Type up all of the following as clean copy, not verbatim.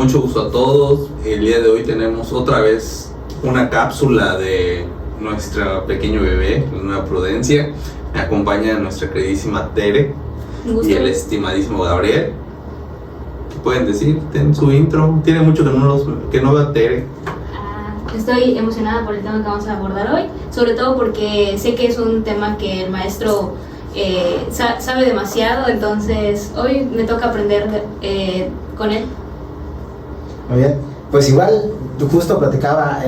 Mucho gusto a todos. El día de hoy tenemos otra vez una cápsula de nuestra pequeño bebé, la nueva Prudencia. Me acompaña nuestra queridísima Tere y el estimadísimo Gabriel. ¿Qué pueden decir? En su intro. Tiene mucho que no vea Tere. Estoy emocionada por el tema que vamos a abordar hoy, sobre todo porque sé que es un tema que el maestro sabe demasiado, entonces hoy me toca aprender con él. Muy bien, pues igual justo platicaba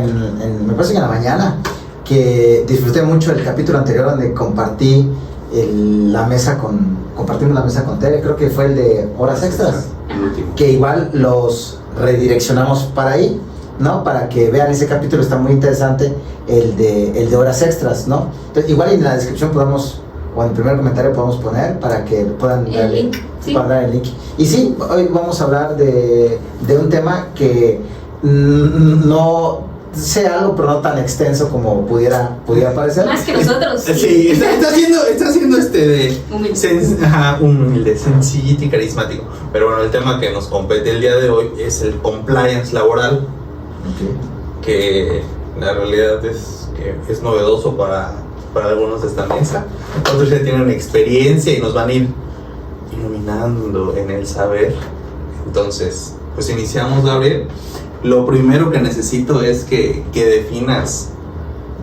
me parece que en la mañana, que disfruté mucho el capítulo anterior donde compartimos la mesa con Tere, creo que fue el de horas extras, que igual los redireccionamos para ahí, ¿no? Para que vean ese capítulo, está muy interesante, el de horas extras, ¿no? Entonces, igual en la descripción o en el primer comentario podemos poner para que puedan el link, sí. Guardar el link. Y sí, hoy vamos a hablar de un tema que no sea algo, pero no tan extenso como pudiera parecer. Más que nosotros. Sí, está haciendo humilde, sencillito y carismático. Pero bueno, el tema que nos compete el día de hoy es el compliance laboral, que la realidad es que es novedoso para algunos de esta mesa. Otros ya tienen experiencia y nos van a ir iluminando en el saber. Entonces, pues iniciamos, Gabriel. Lo primero que necesito es que definas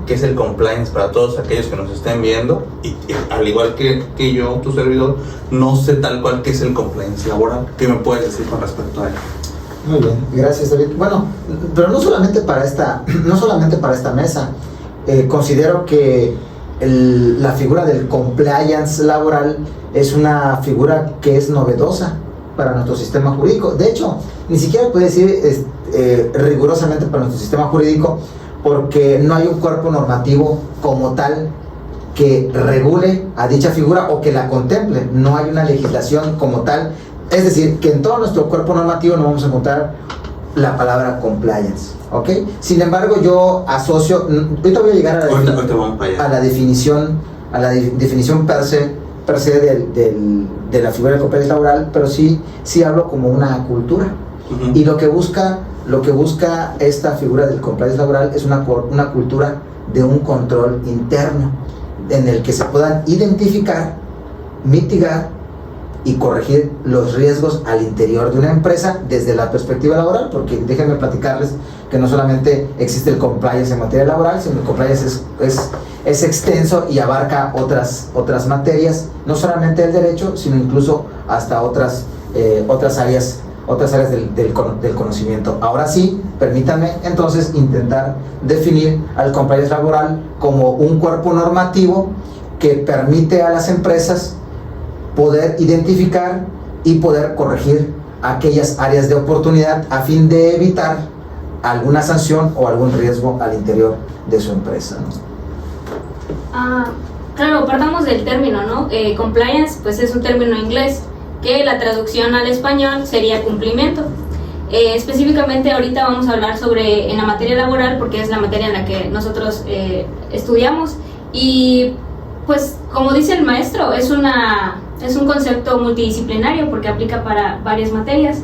qué es el compliance para todos aquellos que nos estén viendo, y al igual que yo, tu servidor, no sé tal cual qué es el compliance laboral. ¿Qué me puedes decir con respecto a él? Muy bien, gracias, David. Bueno, pero no solamente para esta mesa. Considero que la figura del compliance laboral es una figura que es novedosa para nuestro sistema jurídico. De hecho, ni siquiera puede decir rigurosamente para nuestro sistema jurídico, porque no hay un cuerpo normativo como tal que regule a dicha figura o que la contemple. No hay una legislación como tal. Es decir, que en todo nuestro cuerpo normativo no vamos a encontrar la palabra compliance, ¿ok? Sin embargo, yo asocio, ahorita voy a llegar a la definición per se de la figura de compliance laboral, pero sí hablo como una cultura. Uh-huh. Y lo que busca esta figura del compliance laboral es una cultura de un control interno, en el que se puedan identificar, mitigar y corregir los riesgos al interior de una empresa desde la perspectiva laboral, porque déjenme platicarles que no solamente existe el compliance en materia laboral, sino el compliance es extenso y abarca otras materias, no solamente el derecho, sino incluso hasta otras áreas del conocimiento. Ahora sí, permítanme entonces intentar definir al compliance laboral como un cuerpo normativo que permite a las empresas poder identificar y poder corregir aquellas áreas de oportunidad a fin de evitar alguna sanción o algún riesgo al interior de su empresa, ¿no? Claro, partamos del término, ¿no? Compliance, pues es un término inglés que la traducción al español sería cumplimiento. Específicamente ahorita vamos a hablar en la materia laboral, porque es la materia en la que nosotros estudiamos, y pues como dice el maestro, es un concepto multidisciplinario porque aplica para varias materias.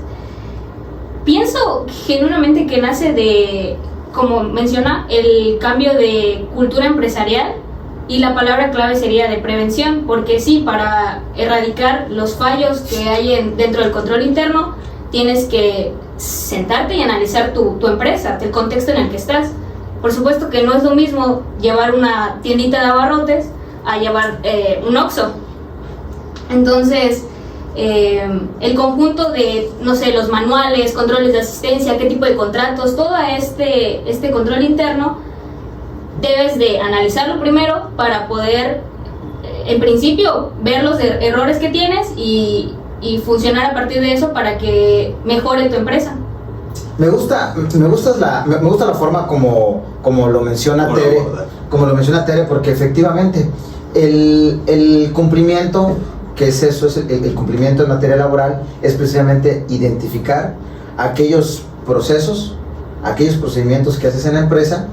Pienso genuinamente que nace de, como menciona, el cambio de cultura empresarial, y la palabra clave sería de prevención, porque sí, para erradicar los fallos que hay dentro del control interno, tienes que sentarte y analizar tu empresa, el contexto en el que estás. Por supuesto que no es lo mismo llevar una tiendita de abarrotes a llevar un Oxxo. Entonces, el conjunto de, no sé, los manuales, controles de asistencia, qué tipo de contratos, todo este control interno, debes de analizarlo primero para poder, en principio, ver los errores que tienes y funcionar a partir de eso para que mejore tu empresa. Me gusta la forma como lo menciona Tere, porque efectivamente el cumplimiento, que es eso, es el cumplimiento en materia laboral, es precisamente identificar aquellos procesos, aquellos procedimientos que haces en la empresa,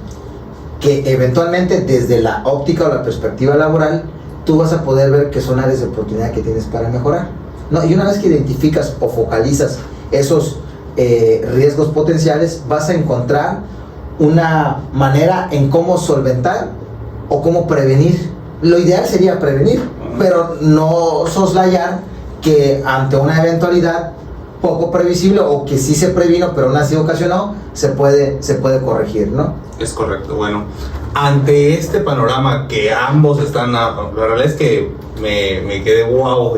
que eventualmente desde la óptica o la perspectiva laboral tú vas a poder ver que son áreas de oportunidad que tienes para mejorar, ¿no? Y una vez que identificas o focalizas esos riesgos potenciales, vas a encontrar una manera en cómo solventar o cómo prevenir. Lo ideal sería prevenir, pero no soslayar que ante una eventualidad poco previsible o que sí se previno pero aún así ocasionó, se puede corregir, ¿no? Es correcto. Bueno, ante este panorama que ambos están, la realidad es que me quedé wow,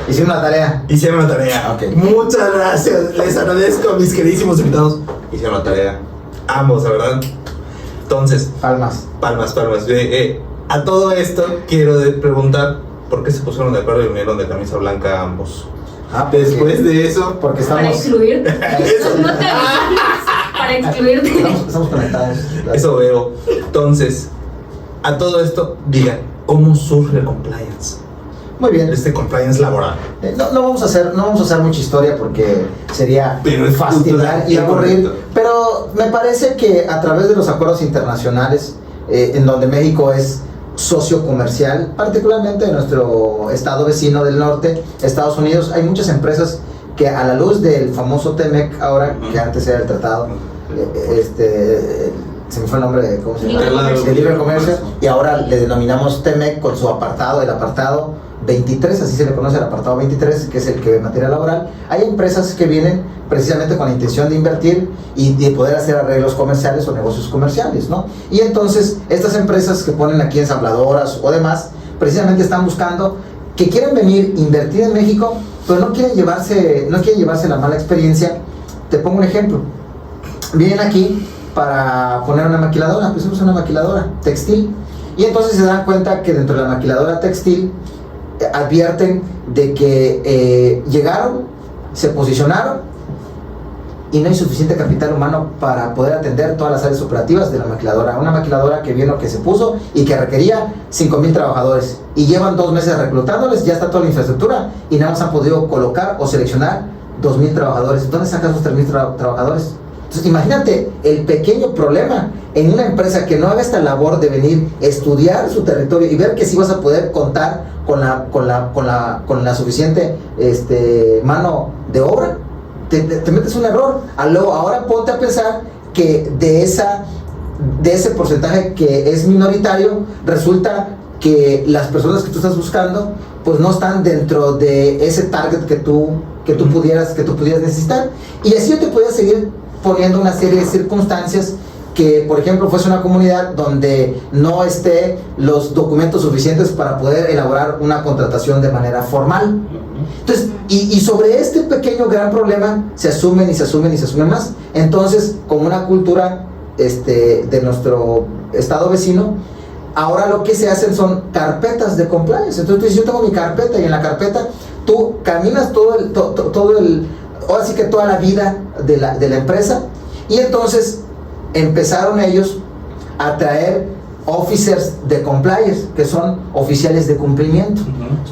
Hicieron la tarea. Hicieron la tarea. Okay. Muchas gracias. Les agradezco a mis queridísimos invitados. Hicieron la tarea. Ambos, la verdad. Entonces. Palmas. A todo esto quiero preguntar ¿por qué se pusieron de acuerdo y vinieron de camisa blanca ambos? Después de eso. Porque estamos. Para excluirte. No te para excluirte. Estamos conectados. Eso veo. Entonces, a todo esto, digan, ¿cómo surge el compliance? Muy bien. Este compliance laboral. No vamos a hacer mucha historia porque sería fastidiar y aburrir. Pero me parece que a través de los acuerdos internacionales, en donde México es socio comercial, particularmente en nuestro estado vecino del norte, Estados Unidos, hay muchas empresas que a la luz del famoso TEMEC ahora, que antes era el tratado, se me fue el nombre, ¿cómo se llama? De libre comercio, y ahora le denominamos TEMEC con su apartado, el apartado 23, así se le conoce, el apartado 23, que es el que ve materia laboral. Hay empresas que vienen precisamente con la intención de invertir y de poder hacer arreglos comerciales o negocios comerciales, ¿no? Y entonces estas empresas que ponen aquí ensambladoras o demás, precisamente están buscando que quieren venir, invertir en México, pero no quieren llevarse la mala experiencia. Te pongo un ejemplo. Vienen aquí para poner una maquiladora, pues es una maquiladora textil, y entonces se dan cuenta que dentro de la maquiladora textil advierten de que llegaron, se posicionaron y no hay suficiente capital humano para poder atender todas las áreas operativas de la maquiladora. Una maquiladora que vino, que se puso y que requería 5,000 trabajadores y llevan 2 meses reclutándoles, ya está toda la infraestructura y nada más han podido colocar o seleccionar 2,000 trabajadores. ¿Dónde sacan esos 3,000 trabajadores? Entonces imagínate el pequeño problema en una empresa que no haga esta labor de venir, estudiar su territorio y ver que sí vas a poder contar con la suficiente mano de obra. Te metes un error. Ahora ponte a pensar que de ese porcentaje que es minoritario, resulta que las personas que tú estás buscando pues no están dentro de ese target que tú pudieras necesitar. Y así yo te podía seguir poniendo una serie de circunstancias que, por ejemplo, fuese una comunidad donde no esté los documentos suficientes para poder elaborar una contratación de manera formal. Entonces, y sobre este pequeño gran problema se asumen más. Entonces, como una cultura de nuestro estado vecino, ahora lo que se hacen son carpetas de compliance. Entonces tú dices, yo tengo mi carpeta, y en la carpeta tú caminas ahora sí que toda la vida de la empresa, y entonces empezaron ellos a traer officers de compliance, que son oficiales de cumplimiento,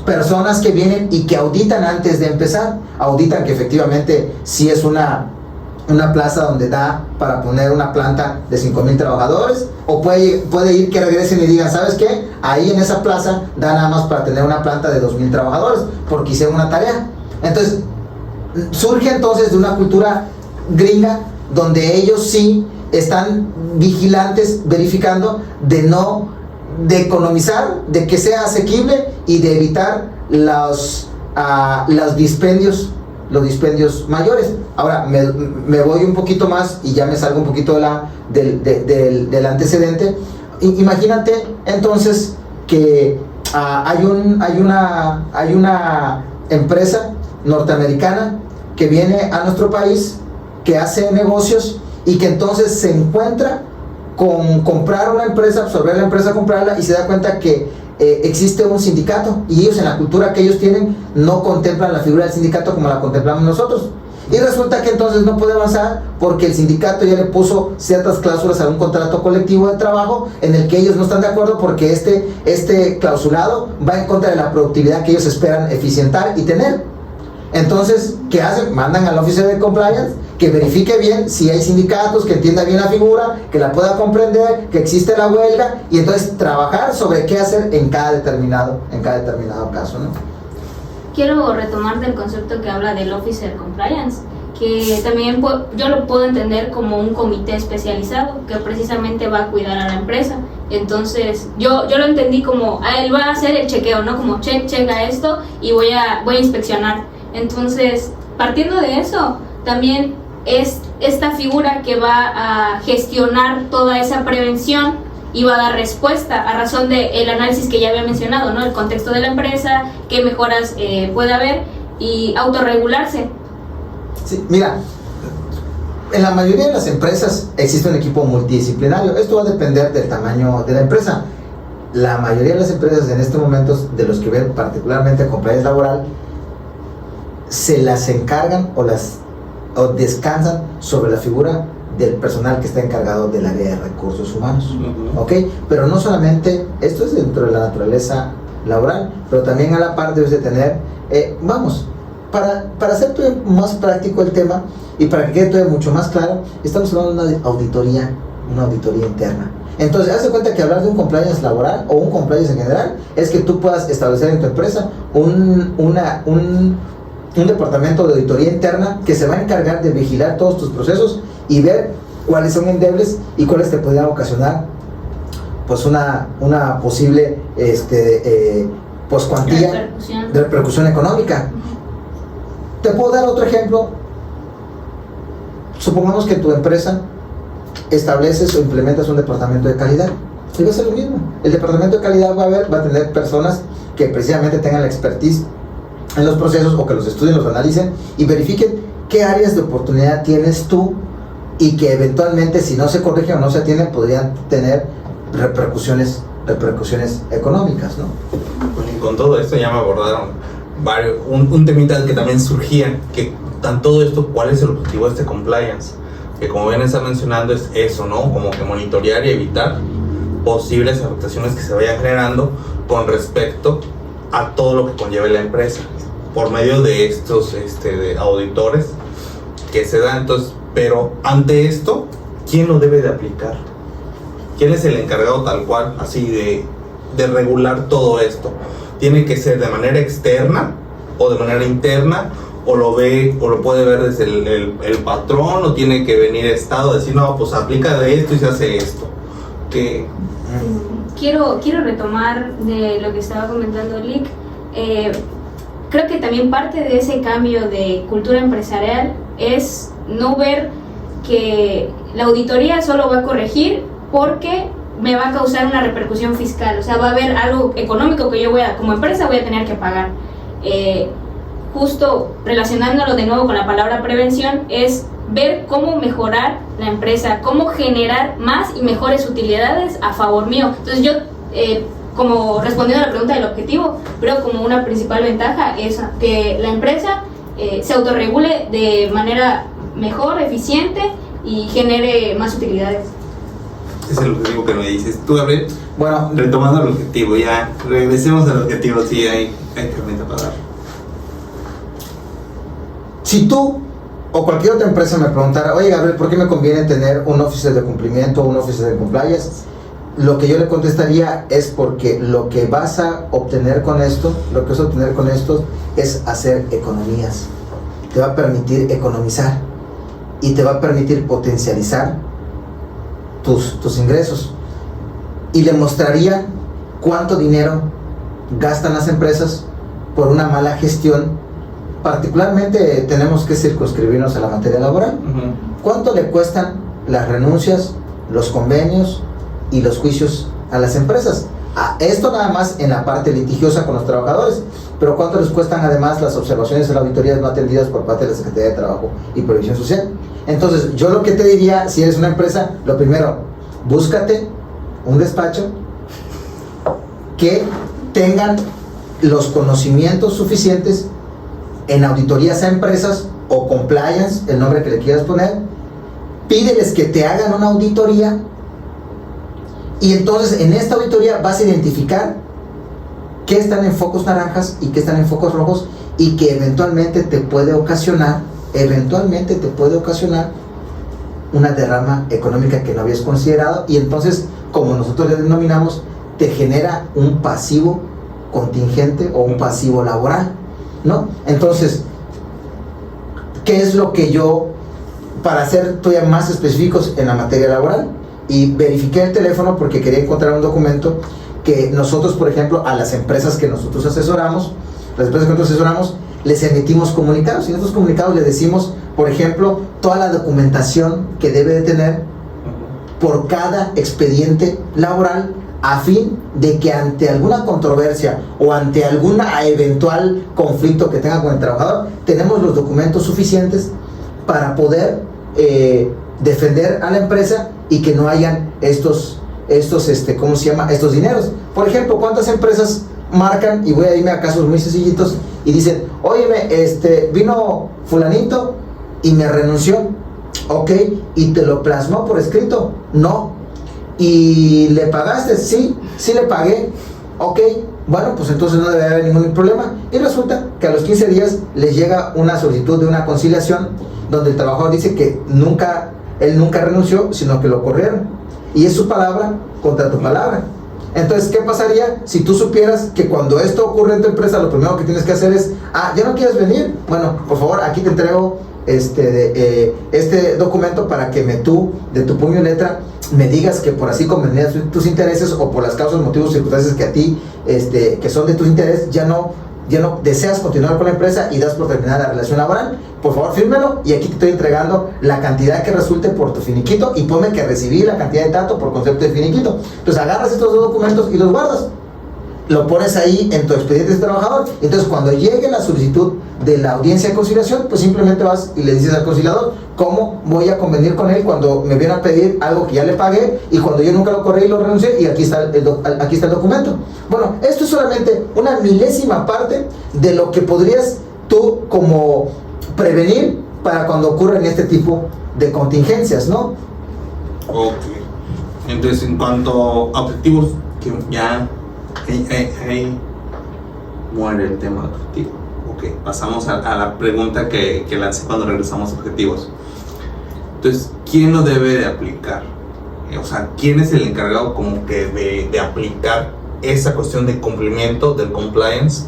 personas que vienen y que auditan antes de empezar, auditan que efectivamente sí es una plaza donde da para poner una planta de 5,000 trabajadores, o puede ir que regresen y digan, ¿sabes qué? Ahí en esa plaza da nada más para tener una planta de 2,000 trabajadores, porque hicieron una tarea. Entonces, surge entonces de una cultura gringa, donde ellos sí están vigilantes, verificando de economizar, de que sea asequible y de evitar los dispendios mayores. Ahora me voy un poquito más y ya me salgo un poquito del antecedente. Imagínate entonces que hay una empresa norteamericana que viene a nuestro país, que hace negocios y que entonces se encuentra con comprar una empresa, absorber la empresa, comprarla, y se da cuenta que existe un sindicato, y ellos, en la cultura que ellos tienen, no contemplan la figura del sindicato como la contemplamos nosotros, y resulta que entonces no puede avanzar porque el sindicato ya le puso ciertas cláusulas a un contrato colectivo de trabajo en el que ellos no están de acuerdo, porque este clausulado va en contra de la productividad que ellos esperan eficientar y tener. Entonces, ¿qué hacen? Mandan al oficial de compliance que verifique bien si hay sindicatos, que entienda bien la figura, que la pueda comprender, que existe la huelga, y entonces trabajar sobre qué hacer en cada determinado caso, ¿no? Quiero retomar del concepto que habla del officer compliance, que también yo lo puedo entender como un comité especializado que precisamente va a cuidar a la empresa. Entonces yo lo entendí como él va a hacer el chequeo, ¿no? Como checa esto y voy a inspeccionar. Entonces, partiendo de eso, también es esta figura que va a gestionar toda esa prevención y va a dar respuesta a razón del análisis que ya había mencionado, ¿no? El contexto de la empresa, qué mejoras puede haber y autorregularse. Sí, mira, en la mayoría de las empresas existe un equipo multidisciplinario. Esto va a depender del tamaño de la empresa. La mayoría de las empresas en este momento, de los que ven particularmente compliance laboral, se las encargan o descansan sobre la figura del personal que está encargado del área de recursos humanos. ¿Ok? Pero no solamente, esto es dentro de la naturaleza laboral, pero también a la par debes de tener, para hacer más práctico el tema y para que quede todo mucho más claro, estamos hablando de una auditoría interna. Entonces, haz de cuenta que hablar de un compliance laboral o un compliance en general es que tú puedas establecer en tu empresa un departamento de auditoría interna que se va a encargar de vigilar todos tus procesos y ver cuáles son endebles y cuáles te podrían ocasionar pues una posible pues cuantía de repercusión económica. Te puedo dar otro ejemplo. Supongamos que tu empresa estableces o implementas un departamento de calidad y va a ser lo mismo. El departamento de calidad va a tener personas que precisamente tengan la expertise en los procesos o que los estudien, los analicen y verifiquen qué áreas de oportunidad tienes tú y que eventualmente, si no se corrigen o no se atienden, podrían tener repercusiones económicas, ¿no? Con todo esto ya me abordaron un temita que también surgía, que tan todo esto, ¿cuál es el objetivo de este compliance? Que como bien está mencionando es eso, ¿no? Como que monitorear y evitar posibles afectaciones que se vayan generando con respecto a todo lo que conlleve la empresa por medio de estos de auditores que se dan. Entonces, pero ante esto, ¿quién lo debe de aplicar? ¿Quién es el encargado tal cual, así de regular todo esto? ¿Tiene que ser de manera externa o de manera interna? ¿O lo puede ver desde el patrón? ¿O tiene que venir Estado a decir, no, pues aplica de esto y se hace esto? ¿Qué? Quiero retomar de lo que estaba comentando Lick. Creo que también parte de ese cambio de cultura empresarial es no ver que la auditoría solo va a corregir porque me va a causar una repercusión fiscal. O sea, va a haber algo económico que yo como empresa voy a tener que pagar. Justo relacionándolo de nuevo con la palabra prevención, es ver cómo mejorar la empresa, cómo generar más y mejores utilidades a favor mío. Entonces yo, como respondiendo a la pregunta del objetivo, creo como una principal ventaja es que la empresa se autorregule de manera mejor, eficiente y genere más utilidades. Es el objetivo que me dices. Tú, Gabriel, bueno, retomando el objetivo, ya regresemos al objetivo, sí, hay herramienta para dar. Si tú o cualquier otra empresa me preguntara, oye Gabriel, ¿por qué me conviene tener un officer de cumplimiento o un officer de compliance? Lo que yo le contestaría es porque lo que vas a obtener con esto, es hacer economías. Te va a permitir economizar y te va a permitir potencializar tus ingresos. Y le mostraría cuánto dinero gastan las empresas por una mala gestión. Particularmente tenemos que circunscribirnos a la materia laboral. ¿Cuánto le cuestan las renuncias, los convenios y los juicios a las empresas? Esto nada más en la parte litigiosa con los trabajadores, pero ¿cuánto les cuestan además las observaciones de la auditoría no atendidas por parte de la Secretaría de Trabajo y Previsión Social? Entonces, yo lo que te diría, si eres una empresa, lo primero, búscate un despacho que tengan los conocimientos suficientes en auditorías a empresas o compliance, el nombre que le quieras poner. Pídeles que te hagan una auditoría y entonces en esta auditoría vas a identificar qué están en focos naranjas y qué están en focos rojos y que eventualmente te puede ocasionar una derrama económica que no habías considerado, y entonces, como nosotros le denominamos, te genera un pasivo contingente o un pasivo laboral, ¿no? Entonces, ¿qué es lo que yo, para ser todavía más específicos en la materia laboral? Y verifiqué el teléfono porque quería encontrar un documento que nosotros, por ejemplo, a las empresas que nosotros asesoramos, les emitimos comunicados, y en estos comunicados les decimos, por ejemplo, toda la documentación que debe de tener por cada expediente laboral, a fin de que ante alguna controversia o ante algún eventual conflicto que tenga con el trabajador, tenemos los documentos suficientes para poder defender a la empresa y que no hayan estos dineros. Por ejemplo, ¿cuántas empresas marcan, y voy a irme a casos muy sencillitos, y dicen, óyeme, vino fulanito y me renunció? Ok, ¿y te lo plasmó por escrito? No. ¿Y le pagaste? Sí le pagué. Ok, bueno, pues entonces no debe haber ningún problema. Y resulta que a los 15 días les llega una solicitud de una conciliación donde el trabajador dice que él nunca renunció, sino que lo corrieron. Y es su palabra contra tu palabra. Entonces, ¿qué pasaría si tú supieras que cuando esto ocurre en tu empresa, lo primero que tienes que hacer es, ¿ya no quieres venir? Bueno, por favor, aquí te entrego este documento para que tú, de tu puño y letra, me digas que por así convenir tus intereses o por las causas, motivos, circunstancias que a ti, que son de tus intereses, ya no deseas continuar con la empresa y das por terminada la relación laboral. Por favor, fírmelo, y aquí te estoy entregando la cantidad que resulte por tu finiquito, y ponme que recibí la cantidad de tanto por concepto de finiquito. Entonces agarras estos dos documentos y los guardas, lo pones ahí en tu expediente de trabajador. Entonces, cuando llegue la solicitud de la audiencia de conciliación, pues simplemente vas y le dices al conciliador, ¿cómo voy a convenir con él cuando me viene a pedir algo que ya le pagué y cuando yo nunca lo corrí y lo renuncié, y aquí está el documento? Bueno, esto es solamente una milésima parte de lo que podrías tú como prevenir para cuando ocurren este tipo de contingencias, ¿no? Ok. Entonces, en cuanto a objetivos, que ya ahí muere el tema de objetivo. Ok, pasamos a la pregunta que lancé cuando regresamos a objetivos. Entonces, ¿quién lo debe de aplicar? O sea, ¿quién es el encargado como que de aplicar esa cuestión de cumplimiento del compliance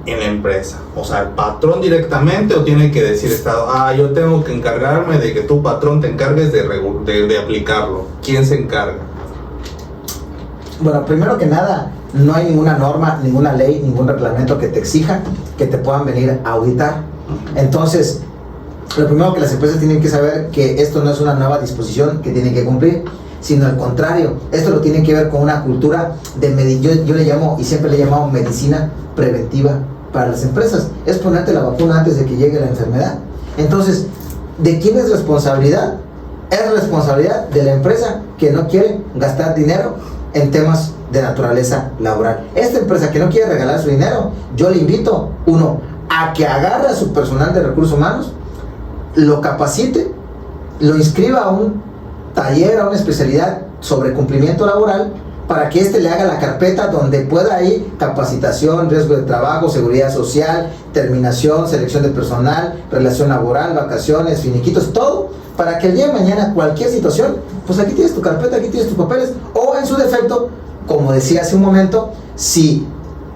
en la empresa? O sea, ¿el patrón directamente, o tiene que decir Estado, yo tengo que encargarme de que tu patrón te encargues de aplicarlo? ¿Quién se encarga? Bueno, primero que nada, no hay ninguna norma, ninguna ley, ningún reglamento que te exija que te puedan venir a auditar. Entonces, lo primero que las empresas tienen que saber, que esto no es una nueva disposición que tienen que cumplir, sino al contrario, esto lo tienen que ver con una cultura yo le llamo, y siempre le he llamado, medicina preventiva para las empresas. Es ponerte la vacuna antes de que llegue la enfermedad. Entonces, ¿de quién es responsabilidad? Es responsabilidad de la empresa que no quiere gastar dinero en temas de naturaleza laboral. Esta empresa que no quiere regalar su dinero, yo le invito, a que agarre a su personal de recursos humanos, lo capacite, lo inscriba a un taller, a una especialidad sobre cumplimiento laboral, para que le haga la carpeta donde pueda ir capacitación, riesgo de trabajo, seguridad social, terminación, selección de personal, relación laboral, vacaciones, finiquitos, todo, para que el día de mañana cualquier situación, pues aquí tienes tu carpeta, aquí tienes tus papeles, o en su defecto, como decía hace un momento, si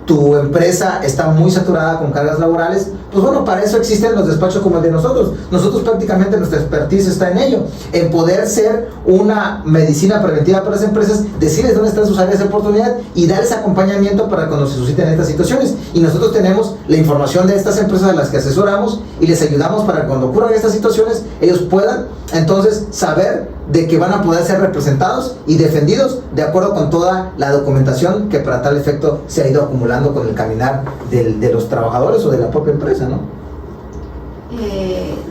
tu empresa está muy saturada con cargas laborales, pues bueno, para eso existen los despachos como el de nosotros. Nosotros prácticamente nuestra expertise está en ello, en poder ser una medicina preventiva para las empresas, decirles dónde están sus áreas de oportunidad y darles acompañamiento para cuando se susciten estas situaciones. Y nosotros tenemos la información de estas empresas a las que asesoramos y les ayudamos para que cuando ocurran estas situaciones, ellos puedan entonces saber de que van a poder ser representados y defendidos de acuerdo con toda la documentación que para tal efecto se ha ido acumulando con el caminar de los trabajadores o de la propia empresa, ¿no?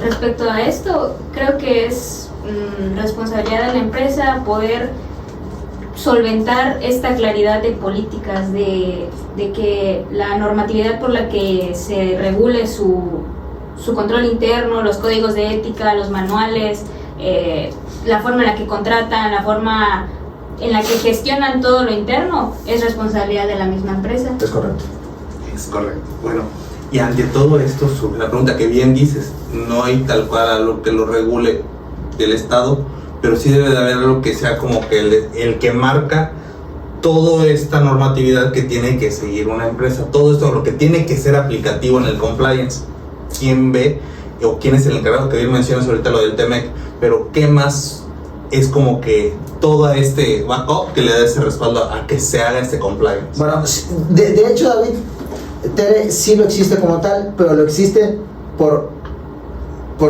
Respecto a esto, creo que es responsabilidad de la empresa poder solventar esta claridad de políticas, de que la normatividad por la que se regule su control interno, los códigos de ética, los manuales, la forma en la que contratan, la forma en la que gestionan todo lo interno, es responsabilidad de la misma empresa. Es correcto. Es correcto. Bueno, y ante todo esto, sobre la pregunta que bien dices, no hay tal cual algo que lo regule del Estado, pero sí debe de haber algo que sea como que el que marca toda esta normatividad que tiene que seguir una empresa, todo esto lo que tiene que ser aplicativo en el compliance. ¿Quién ve o quién es el encargado, que bien mencionas ahorita lo del TEMEC, pero qué más es como que todo este backup que le da ese respaldo a que se haga este compliance? Bueno, de hecho, David, TERE sí lo existe como tal, pero lo existe por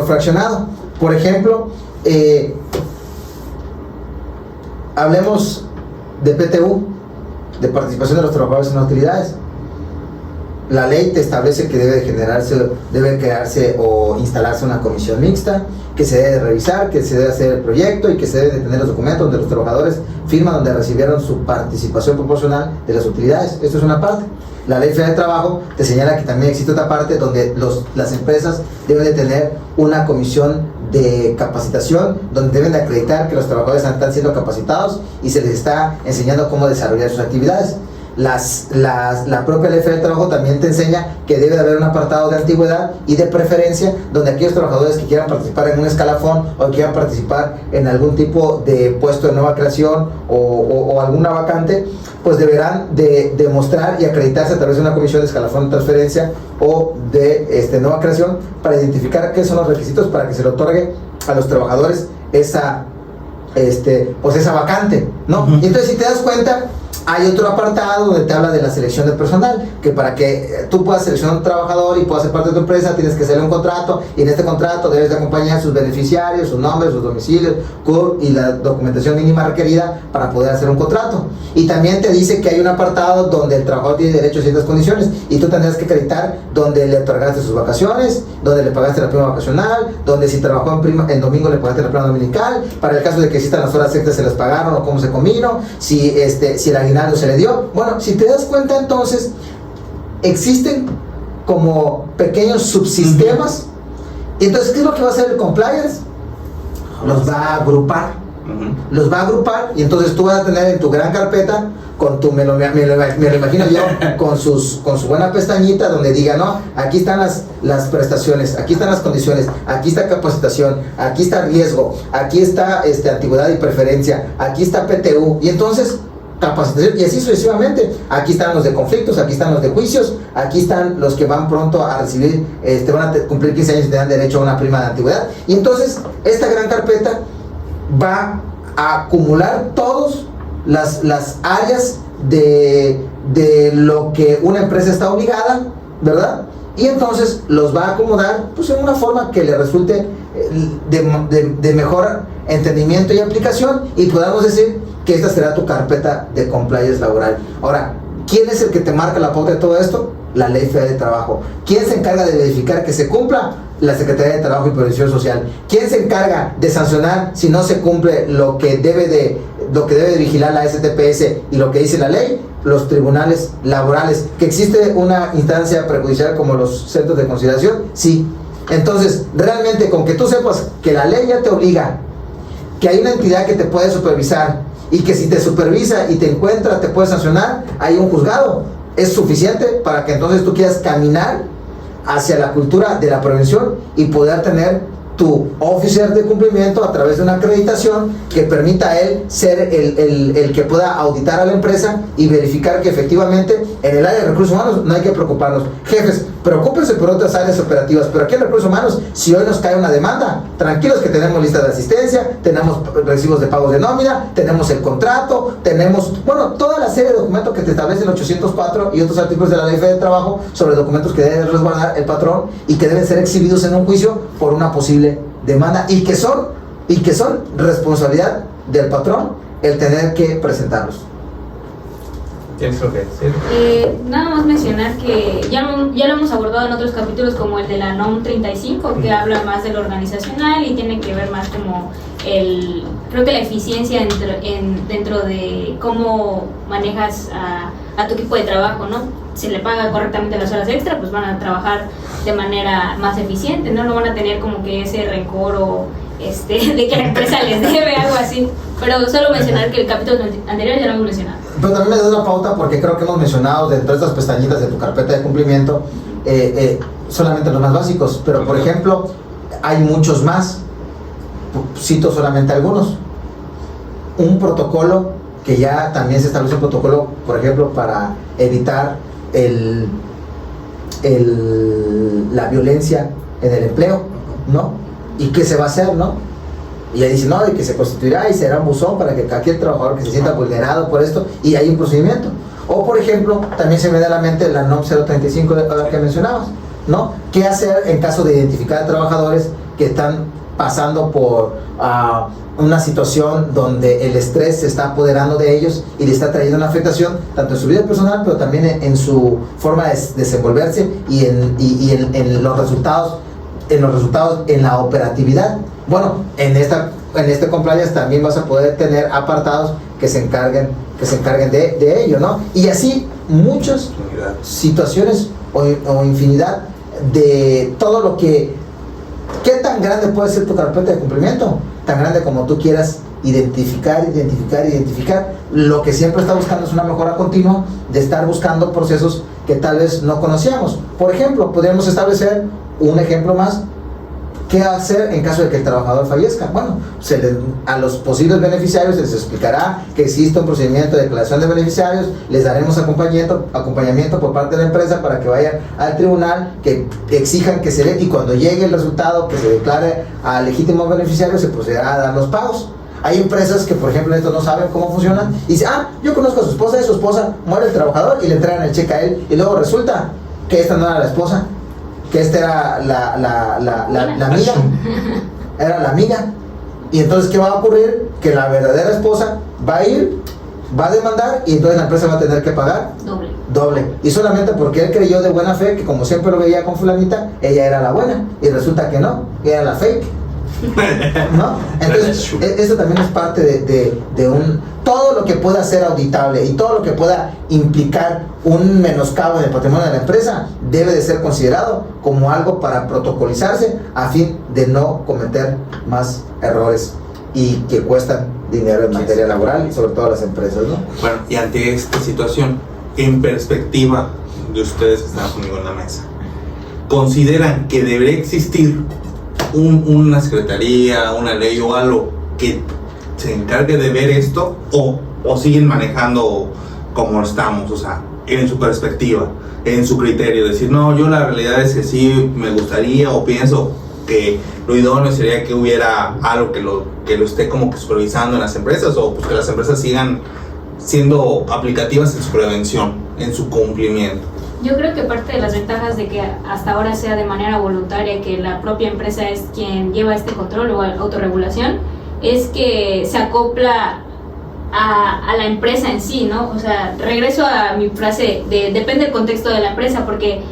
fraccionado. Por ejemplo, hablemos de PTU, de participación de los trabajadores en las utilidades. La ley te establece que debe crearse o instalarse una comisión mixta, que se debe revisar, que se debe hacer el proyecto y que se deben tener los documentos donde los trabajadores firman donde recibieron su participación proporcional de las utilidades. Esto es una parte. La Ley Federal de Trabajo te señala que también existe otra parte donde las empresas deben de tener una comisión de capacitación donde deben de acreditar que los trabajadores están siendo capacitados y se les está enseñando cómo desarrollar sus actividades. La propia Ley Federal de Trabajo también te enseña que debe de haber un apartado de antigüedad y de preferencia donde aquellos trabajadores que quieran participar en un escalafón o quieran participar en algún tipo de puesto de nueva creación o alguna vacante, pues deberán de demostrar y acreditarse a través de una comisión de escalafón de transferencia o de nueva creación para identificar qué son los requisitos para que se le otorgue a los trabajadores esa vacante, ¿no? Y entonces, si te das cuenta, hay otro apartado donde te habla de la selección de personal, que para que tú puedas seleccionar un trabajador y puedas ser parte de tu empresa, tienes que hacerle un contrato, y en este contrato debes de acompañar sus beneficiarios, sus nombres, sus domicilios, CURP y la documentación mínima requerida para poder hacer un contrato. Y también te dice que hay un apartado donde el trabajador tiene derecho a ciertas condiciones, y tú tendrás que acreditar donde le otorgaste sus vacaciones, donde le pagaste la prima vacacional, donde si trabajó en domingo le pagaste la prima dominical, para el caso de que existan las horas extras se les pagaron o cómo se combinó, si el aguinaldo se le dio. Bueno, si te das cuenta, entonces existen como pequeños subsistemas. Y entonces, ¿qué es lo que va a hacer el compliance? Los va a agrupar. Los va a agrupar, y entonces tú vas a tener en tu gran carpeta con tu, me lo imagino yo, con su buena pestañita donde diga, no, aquí están las prestaciones, aquí están las condiciones, aquí está capacitación, aquí está riesgo, aquí está antigüedad y preferencia, aquí está PTU, y entonces capacitación, y así sucesivamente. Aquí están los de conflictos, aquí están los de juicios, aquí están los que van pronto a recibir, van a cumplir 15 años y tendrán derecho a una prima de antigüedad. Y entonces esta gran carpeta va a acumular todas las áreas de lo que una empresa está obligada, ¿verdad? Y entonces los va a acomodar pues en una forma que le resulte de mejor entendimiento y aplicación, y podamos decir que esta será tu carpeta de compliance laboral. Ahora, ¿quién es el que te marca la pauta de todo esto? La Ley Federal de Trabajo. ¿Quién se encarga de verificar que se cumpla? La Secretaría de Trabajo y Previsión Social. ¿Quién se encarga de sancionar si no se cumple lo que debe de vigilar la STPS y lo que dice la ley? Los tribunales laborales. ¿Que existe una instancia prejudicial como los centros de conciliación? Sí. Entonces, realmente, con que tú sepas que la ley ya te obliga, que hay una entidad que te puede supervisar, y que si te supervisa y te encuentra te puede sancionar, hay un juzgado, es suficiente para que entonces tú quieras caminar hacia la cultura de la prevención y poder tener tu officer de cumplimiento a través de una acreditación que permita a él ser el que pueda auditar a la empresa y verificar que efectivamente en el área de recursos humanos no hay que preocuparnos. Jefes, preocúpense por otras áreas operativas, pero aquí en recursos humanos, si hoy nos cae una demanda, tranquilos que tenemos lista de asistencia, tenemos recibos de pagos de nómina, tenemos el contrato, tenemos, toda la serie de documentos que te establece el 804 y otros artículos de la Ley Federal de Trabajo sobre documentos que debe resguardar el patrón y que deben ser exhibidos en un juicio por una posible demanda, y que son responsabilidad del patrón el tener que presentarlos. ¿Tienes lo que decir? Nada más mencionar que ya lo hemos abordado en otros capítulos, como el de la NOM 35, que habla más de lo organizacional y tiene que ver más como creo que la eficiencia dentro de cómo manejas a tu equipo de trabajo, ¿no? Si le paga correctamente las horas extra, pues van a trabajar de manera más eficiente, no van a tener como que ese rencor o de que la empresa les debe, algo así. Pero solo mencionar que el capítulo anterior ya lo hemos mencionado. Pero también me das la pauta porque creo que hemos mencionado dentro de estas pestañitas de tu carpeta de cumplimiento solamente los más básicos, pero por ejemplo hay muchos más. Cito solamente algunos. Un protocolo que ya también se establece, un protocolo, por ejemplo, para evitar la violencia en el empleo. ¿no? ¿Y qué se va a hacer, no? Y ahí dice, no, y que se constituirá y será un buzón para que cualquier trabajador que se sienta vulnerado por esto, y hay un procedimiento. O, por ejemplo, también se me da a la mente la NOM 035 que mencionabas, ¿no? ¿Qué hacer en caso de identificar a trabajadores que están pasando por una situación donde el estrés se está apoderando de ellos y le está trayendo una afectación tanto en su vida personal, pero también en su forma de desenvolverse y en los resultados, en la operatividad? Bueno, en este compliance también vas a poder tener apartados que se encarguen de ello, ¿no? Y así muchas situaciones o infinidad de todo lo que... ¿Qué tan grande puede ser tu carpeta de cumplimiento? Tan grande como tú quieras identificar. Lo que siempre está buscando es una mejora continua de estar buscando procesos que tal vez no conocíamos. Por ejemplo, podríamos establecer un ejemplo más. ¿Qué hacer en caso de que el trabajador fallezca? Bueno, a los posibles beneficiarios se les explicará que existe un procedimiento de declaración de beneficiarios, les daremos acompañamiento por parte de la empresa para que vayan al tribunal, que exijan que se dé, y cuando llegue el resultado que se declare al legítimo beneficiario, se procederá a dar los pagos. Hay empresas que, por ejemplo, esto no saben cómo funciona y dicen, yo conozco a su esposa, y su esposa muere el trabajador y le entregan el cheque a él, y luego resulta que esta no era la esposa, que esta era la amiga, era la amiga. Y entonces, ¿qué va a ocurrir? Que la verdadera esposa va a demandar, y entonces la empresa va a tener que pagar doble. Y solamente porque él creyó de buena fe que, como siempre lo veía con fulanita, ella era la buena, y resulta que no, que era la fake, ¿no? Entonces, eso también es parte de todo lo que pueda ser auditable y todo lo que pueda implicar un menoscabo en el patrimonio de la empresa debe de ser considerado como algo para protocolizarse a fin de no cometer más errores y que cuestan dinero en materia laboral, y sobre todo a las empresas, ¿no? Bueno, y ante esta situación, en perspectiva de ustedes que están conmigo en la mesa, ¿consideran que debería existir una secretaría, una ley o algo que se encargue de ver esto, o siguen manejando como estamos? O sea, en su perspectiva, en su criterio, decir, no, yo la realidad es que sí me gustaría, o pienso que lo idóneo sería que hubiera algo que lo esté como que supervisando en las empresas, o pues que las empresas sigan siendo aplicativas en su prevención, en su cumplimiento. Yo creo que parte de las ventajas de que hasta ahora sea de manera voluntaria, que la propia empresa es quien lleva este control o autorregulación, es que se acopla a la empresa en sí, ¿no? O sea, regreso a mi frase depende del contexto de la empresa, porque,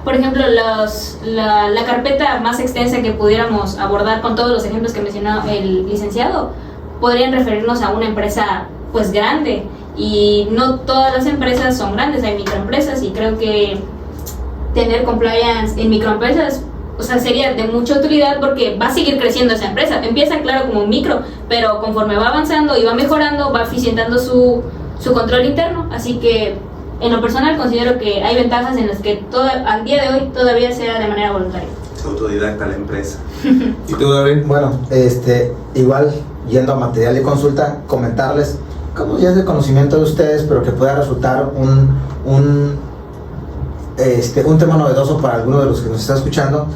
por ejemplo, la carpeta más extensa que pudiéramos abordar con todos los ejemplos que mencionó el licenciado, podrían referirnos a una empresa pues grande, y no todas las empresas son grandes, hay microempresas, y creo que tener compliance en microempresas, o sea, sería de mucha utilidad, porque va a seguir creciendo esa empresa. Empieza, claro, como un micro, pero conforme va avanzando y va mejorando, va eficientando su control interno. Así que, en lo personal, considero que hay ventajas en las que al día de hoy todavía sea de manera voluntaria. Es autodidacta la empresa. ¿Y tú, David? Bueno, igual, yendo a material de consulta, comentarles, como ya es de conocimiento de ustedes, pero que pueda resultar un tema novedoso para alguno de los que nos está escuchando.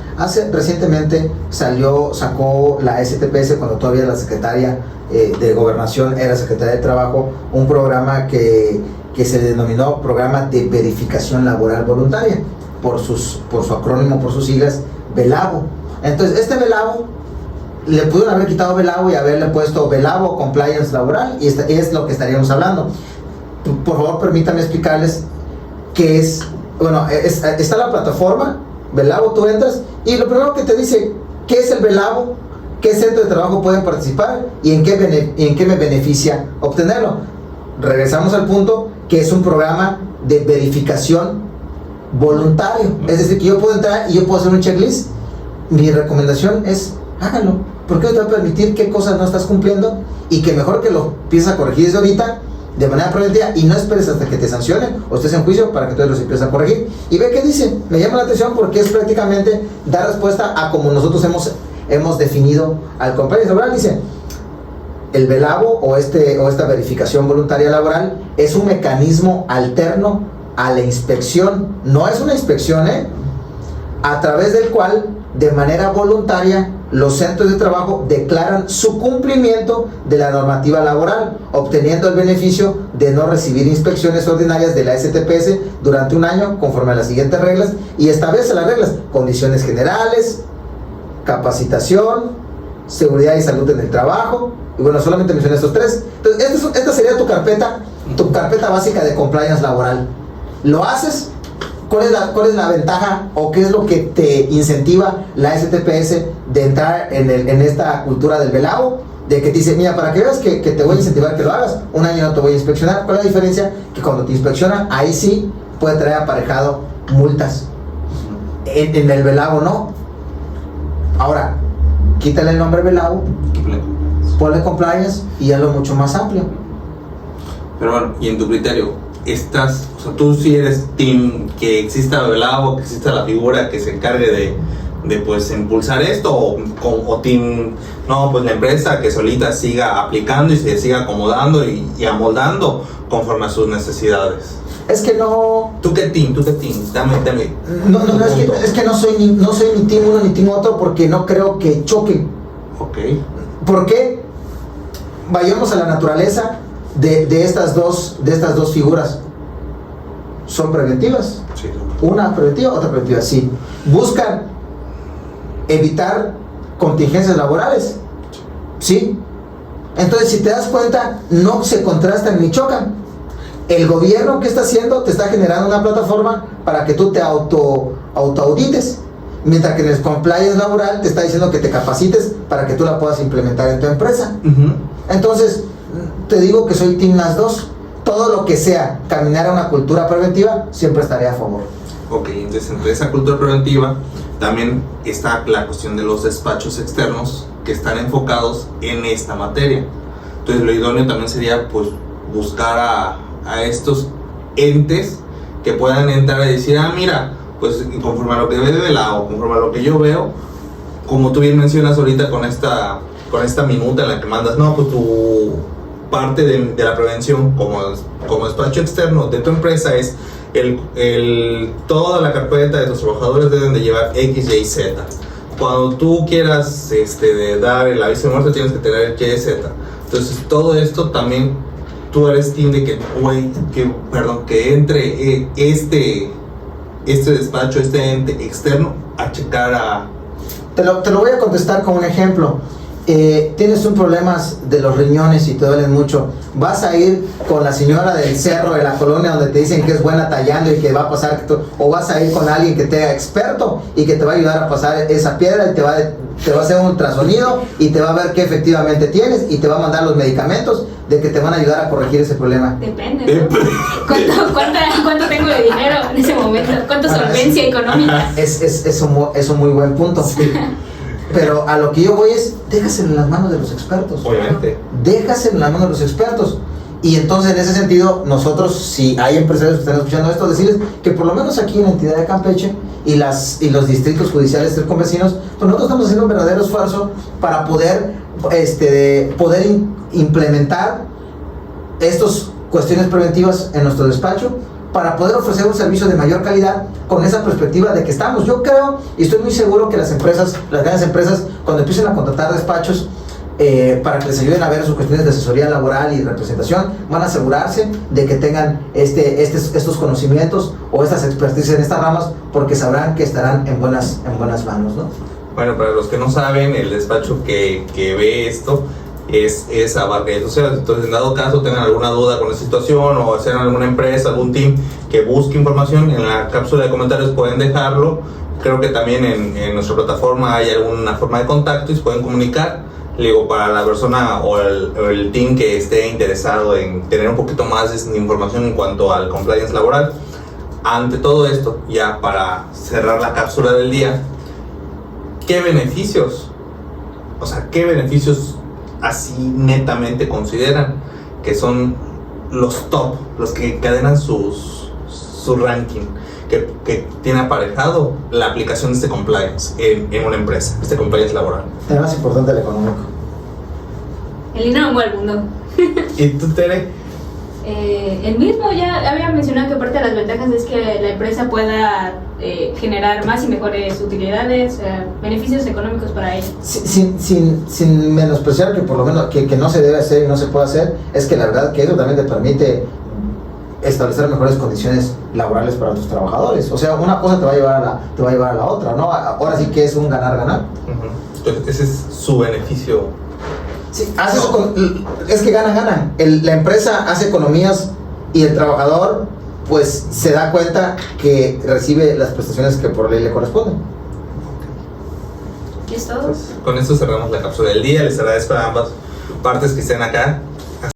Recientemente sacó la STPS, cuando todavía la secretaria de Gobernación era secretaria de Trabajo, un programa que se denominó Programa de Verificación Laboral Voluntaria, por su acrónimo, por sus siglas, VELAVO. Entonces, este VELAVO, le pudieron haber quitado VELAVO y haberle puesto VELAVO Compliance Laboral, y es lo que estaríamos hablando. Por favor, permítanme explicarles qué es. Bueno, está la plataforma VELAVO, tú entras y lo primero que te dice qué es el VELAVO, qué centro de trabajo pueden participar y en qué me beneficia obtenerlo. Regresamos al punto que es un programa de verificación voluntario, es decir, que yo puedo entrar y yo puedo hacer un checklist. Mi recomendación es háganlo, porque te va a permitir qué cosas no estás cumpliendo, y que mejor que lo empieces a corregir desde ahorita de manera preventiva, y no esperes hasta que te sancionen o estés en juicio para que tú los empieces a corregir. Y ve qué dice, me llama la atención porque es prácticamente dar respuesta a como nosotros hemos definido al compliance laboral. Dice, el VELAVO o esta verificación voluntaria laboral es un mecanismo alterno a la inspección, no es una inspección, a través del cual de manera voluntaria, los centros de trabajo declaran su cumplimiento de la normativa laboral, obteniendo el beneficio de no recibir inspecciones ordinarias de la STPS durante un año, conforme a las siguientes reglas, y establece las reglas: condiciones generales, capacitación, seguridad y salud en el trabajo. Y bueno, solamente mencioné estos tres. Entonces, esta sería tu carpeta básica de compliance laboral. ¿Lo haces? ¿Cuál es la ventaja o qué es lo que te incentiva la STPS de entrar en esta cultura del velado? De que te dice, mira, para que veas que te voy a incentivar que lo hagas, un año no te voy a inspeccionar. ¿Cuál es la diferencia? Que cuando te inspeccionan, ahí sí puede traer aparejado multas. En el velado no. Ahora, quítale el nombre velado, ponle compliance y hazlo mucho más amplio. Pero bueno, y en tu criterio, o sea, tú sí eres team que exista velado, que exista la figura que se encargue de pues impulsar esto, o team, no, pues la empresa que solita siga aplicando y se siga acomodando y amoldando conforme a sus necesidades. Es que no... ¿Tú qué team? Dame. No, es que no soy ni team uno ni team otro, porque no creo que choquen. Ok. ¿Por qué? Vayamos a la naturaleza de estas dos figuras. Son preventivas. Sí. Una preventiva, otra preventiva. Sí. Buscan evitar contingencias laborales. Sí. Entonces, si te das cuenta, no se contrastan ni chocan. El gobierno, ¿qué está haciendo? Te está generando una plataforma para que tú te autoaudites, mientras que en el compliance laboral te está diciendo que te capacites para que tú la puedas implementar en tu empresa. Entonces, te digo que soy team las dos. Todo lo que sea caminar a una cultura preventiva, siempre estaré a favor. Ok, entonces entre esa cultura preventiva también está la cuestión de los despachos externos que están enfocados en esta materia. Entonces lo idóneo también sería pues buscar a estos entes que puedan entrar y decir, mira, pues conforme a lo que ve de lado, conforme a lo que yo veo, como tú bien mencionas ahorita con esta minuta en la que mandas, no, pues tu parte de la prevención como despacho externo de tu empresa es toda la carpeta de tus trabajadores deben de llevar X, Y, Z. Cuando tú quieras dar el aviso de muerte tienes que tener Y, Z. Entonces todo esto también tú eres team de que entre este despacho, este ente externo a checar a... Te lo voy a contestar con un ejemplo. Tienes un problema de los riñones y te duelen mucho. Vas a ir con la señora del cerro de la colonia donde te dicen que es buena tallando y que va a pasar, o vas a ir con alguien que te haga experto y que te va a ayudar a pasar esa piedra y te va a hacer un ultrasonido y te va a ver qué efectivamente tienes y te va a mandar los medicamentos de que te van a ayudar a corregir ese problema. Depende, ¿no? ¿Cuánto tengo de dinero en ese momento? ¿Cuánta solvencia económica? Es un muy buen punto. Pero a lo que yo voy es, déjaselo en las manos de los expertos. Obviamente. Déjaselo en las manos de los expertos. Y entonces, en ese sentido, nosotros, si hay empresarios que están escuchando esto, decirles que por lo menos aquí en la entidad de Campeche y los distritos judiciales circunvecinos, pues nosotros estamos haciendo un verdadero esfuerzo para poder implementar estas cuestiones preventivas en nuestro despacho, para poder ofrecer un servicio de mayor calidad con esa perspectiva de que estamos. Yo creo y estoy muy seguro que las grandes empresas, cuando empiecen a contratar despachos para que les ayuden a ver sus cuestiones de asesoría laboral y representación, van a asegurarse de que tengan estos conocimientos o estas experticias en estas ramas, porque sabrán que estarán en buenas manos, ¿no? Bueno, para los que no saben, el despacho que ve esto es abarca redes sociales. Entonces, en dado caso tengan alguna duda con la situación o sean alguna empresa, algún team que busque información, en la cápsula de comentarios pueden dejarlo. Creo que también en nuestra plataforma hay alguna forma de contacto y se pueden comunicar. Digo, para la persona o el team que esté interesado en tener un poquito más de información en cuanto al compliance laboral. Ante todo esto, ya para cerrar la cápsula del día, ¿qué beneficios así netamente consideran que son los top, los que encadenan su ranking, que tiene aparejado la aplicación de este compliance en una empresa, este compliance laboral? El más importante, el económico. El dinero mueve el mundo. ¿Y tú, Tere? El mismo ya había mencionado que parte de las ventajas es que la empresa pueda generar más y mejores utilidades, beneficios económicos para ella. Sin menospreciar que por lo menos que no se debe hacer y no se puede hacer, es que la verdad que eso también te permite establecer mejores condiciones laborales para tus trabajadores. O sea, una cosa te va a llevar a la otra, ¿no? Ahora sí que es un ganar-ganar. Entonces, ese es su beneficio. Sí, es que gana. La empresa hace economías y el trabajador pues se da cuenta que recibe las prestaciones que por ley le corresponden. ¿Y es todo? Pues, con esto cerramos la cápsula del día. Les agradezco a ambas partes que estén acá.